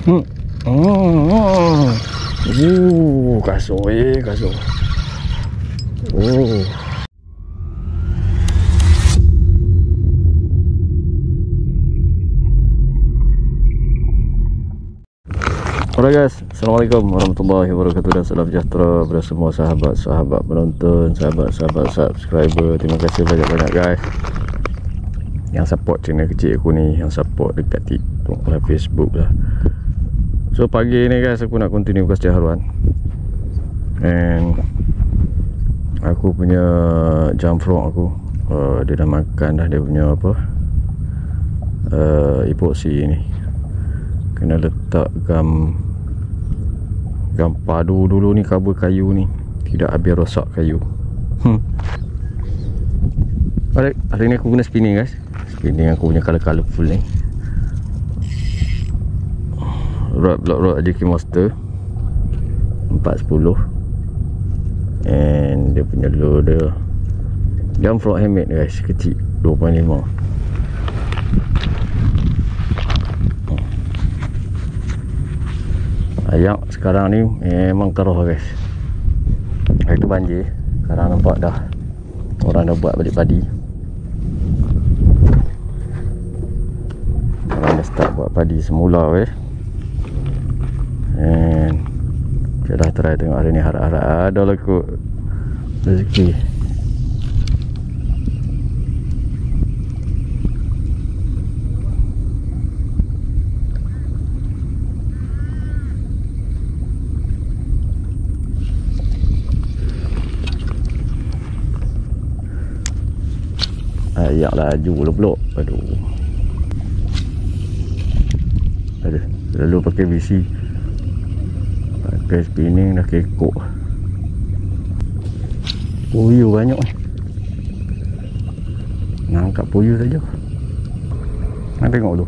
Kasut kasut. Alright guys, Assalamualaikum warahmatullahi wabarakatuh dan salam sejahtera kepada semua sahabat-sahabat penonton, sahabat-sahabat subscriber. Terima kasih banyak-banyak guys yang support channel kecil aku ni, yang support dekat TikTok lah, Facebook lah. So pagi ni guys, aku nak continue kasih haruan. And aku punya jam frog aku, dia dah makan dah dia punya apa, epoxy ni. Kena letak gam padu dulu ni, kabel kayu ni, tidak habis rosak kayu. Alright, hari ni aku guna spinning guys. Spinning aku punya colourful ni. Block rod JK Monster 410. And dia punya loader jam frog handmade guys, kecil 2.5. Ayak sekarang ni memang keruh guys. Hari tu banjir, sekarang nampak dah orang dah buat balik padi. Orang dah start buat padi semula guys. And kita dah try tengok hari ni, harap-harap ada lah kot rezeki. Ayak laju lah pulak. Aduh, selalu pakai VC, pakai spinning dah kekok. Puyuh banyak ni. Nak angkat puyuh saja. Nak tengok tu,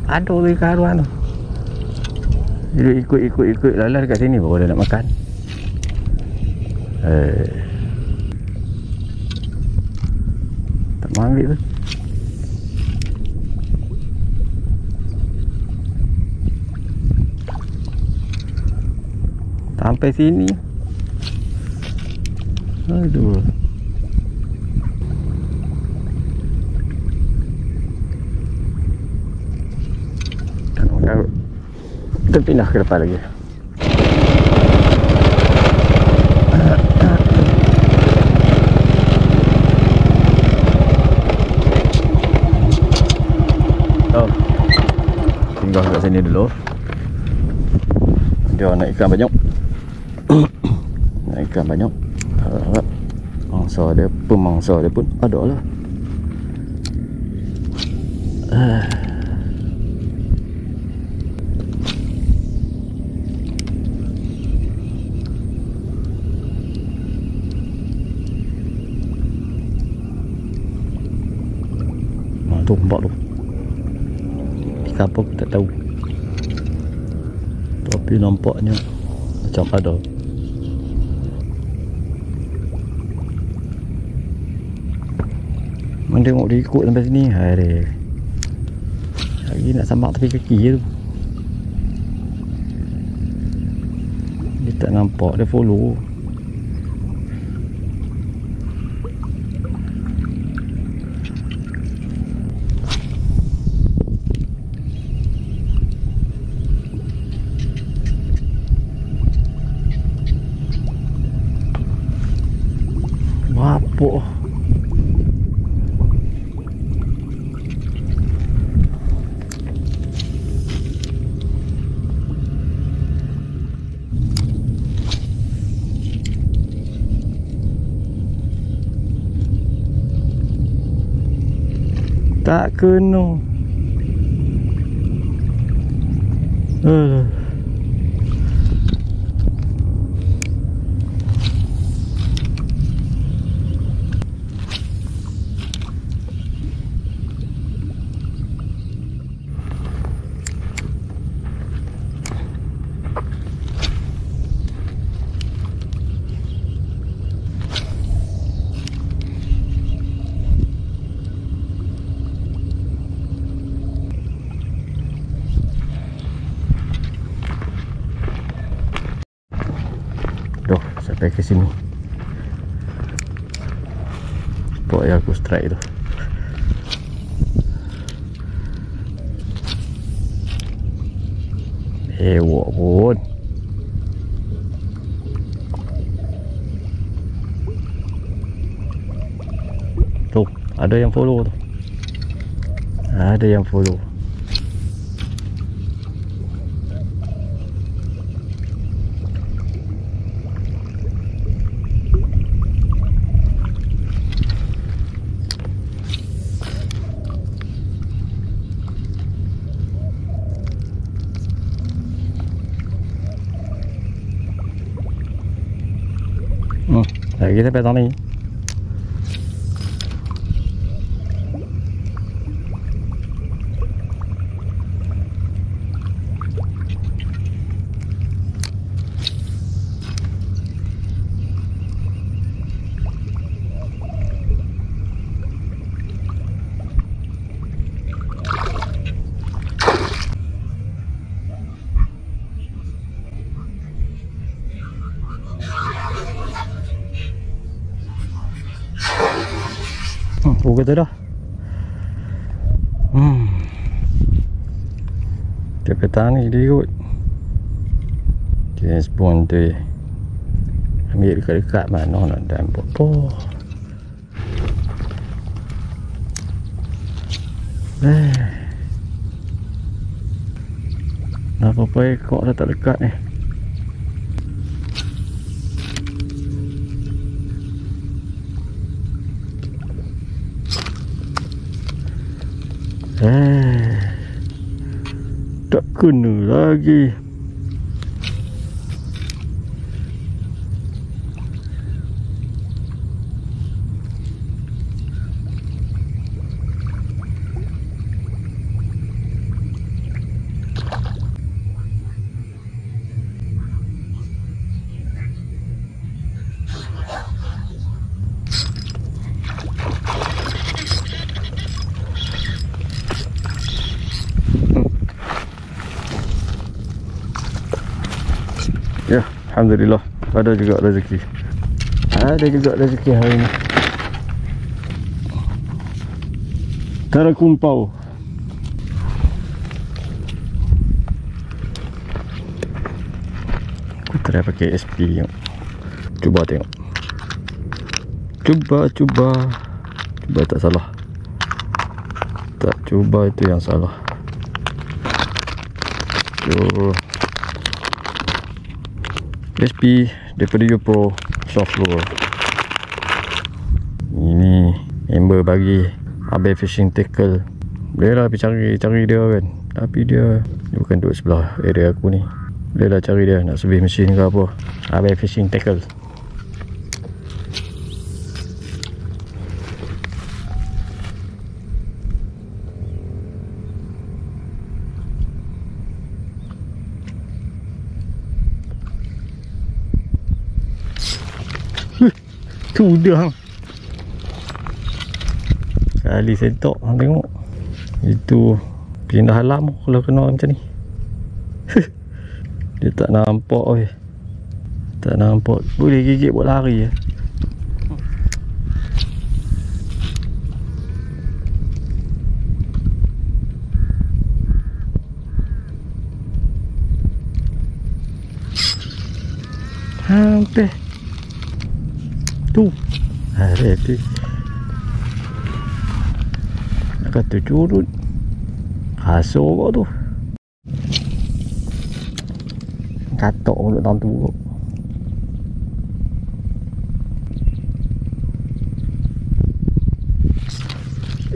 ada tu ikan haruan tu. Dia ikut lalas dekat sini baru dia nak makan. Tak mau ambil tu. Sampai sini. Aduh. Kita pindah ke depan lagi. Tinggal kat sini dulu. Dia nak ikan banyak. Nak ikan banyak. Pemangsa dia pun ada lah. Tu nampak tu. Ikan apa aku tak tahu. Tapi nampaknya macam ada. Mana tengok dia ikut sampai sini. Hai, lagi nak sambak tepi kaki je tu. Dia tak nampak, dia follow. Apa? Tak kena. sampai ke sini. Spot yang aku strike tu. Ewok pun. Tuh, ada yang follow tu. Ada yang follow. Lagi sampai tang ni. Kata dah. Dia petang ni dia ikut. James Bond tu. Ambil dekat-dekat mana nak dan apa. Apa-apa ekor dah tak dekat ni. Tak kena lagi. Ya, alhamdulillah ada juga rezeki. Ada juga rezeki hari ini. Terakumpau. Aku try pakai SP tengok. Cuba tengok. Cuba tak salah. Tak cuba itu yang salah. SP daripada YoPro soft lure. Ini member bagi Abai Fishing Tackle. Boleh lah pergi cari dia kan. Tapi dia bukan duduk sebelah area aku ni. Boleh lah cari dia nak servis mesin ke apa. Abai Fishing Tackle. Tu dah kali sentok hang tengok. Itu pindah alam kalau kena macam ni. Dia tak nampak oi. Tak nampak. Boleh gigit buat lari je. Hampir tu ada tu nak kata curut kasar kau tu katok mulut tang tu kau.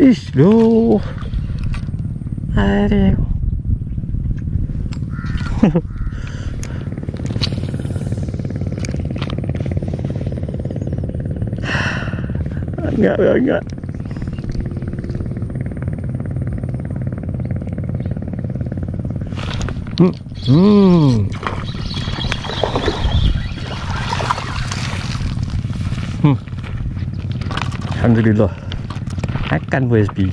Ish lo ada enggak. Alhamdulillah. Akan VSP.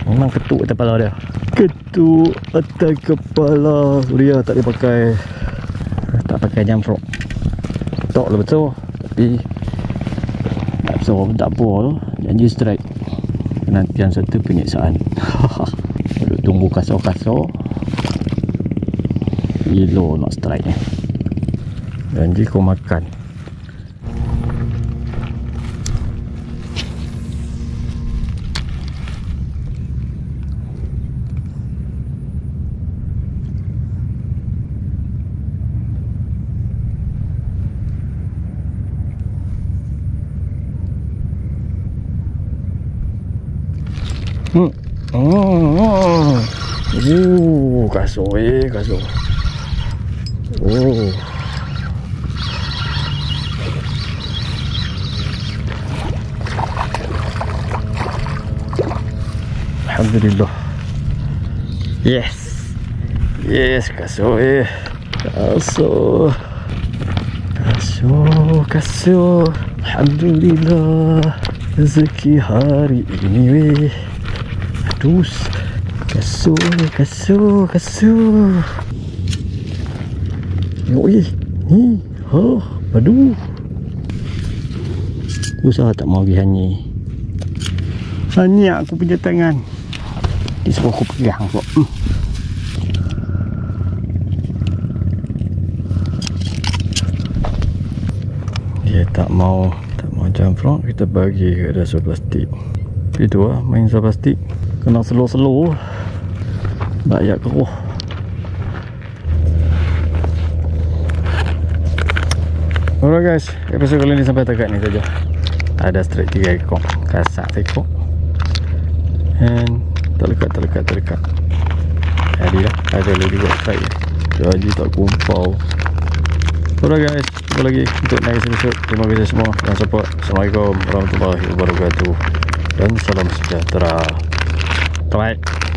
Memang ketuk atas kepala dia. Ketuk atas kepala. Dia tak boleh pakai. Tak pakai jam frog. Tok lah betul. Tapi tak besar pun tak apa tu. Janji strike. Penantian satu penyiksaan. Duduk tunggu kasar-kasar. Gila nak strike ni. Janji kau makan. Kasar kasar. Oh. Alhamdulillah. Yes. Yes, kasar. Kasar. Kasar, kasar. Alhamdulillah. Rezeki hari ini weh. Terus kasar, kasar, kasar. Yoi, ni, aduh. Usaha tak mau pergi hanyi. Hanyi aku punya tangan. Disuruh aku pegang kok. Dia tak mau jump front, kita bagi ke dasar plastik. Itu lah main dasar plastik. Kena slow-slow. Banyak keruh. Alright guys, episode kali ni sampai dekat ni saja. Ada straight 3 ekor, kasak ekor, and terlekat. Jadilah, ada lagi buat strike. Jadi tak kumpau. Alright guys, jumpa lagi untuk next episode. Terima kasih semua yang support. Assalamualaikum warahmatullahi wabarakatuh dan salam sejahtera. Bye.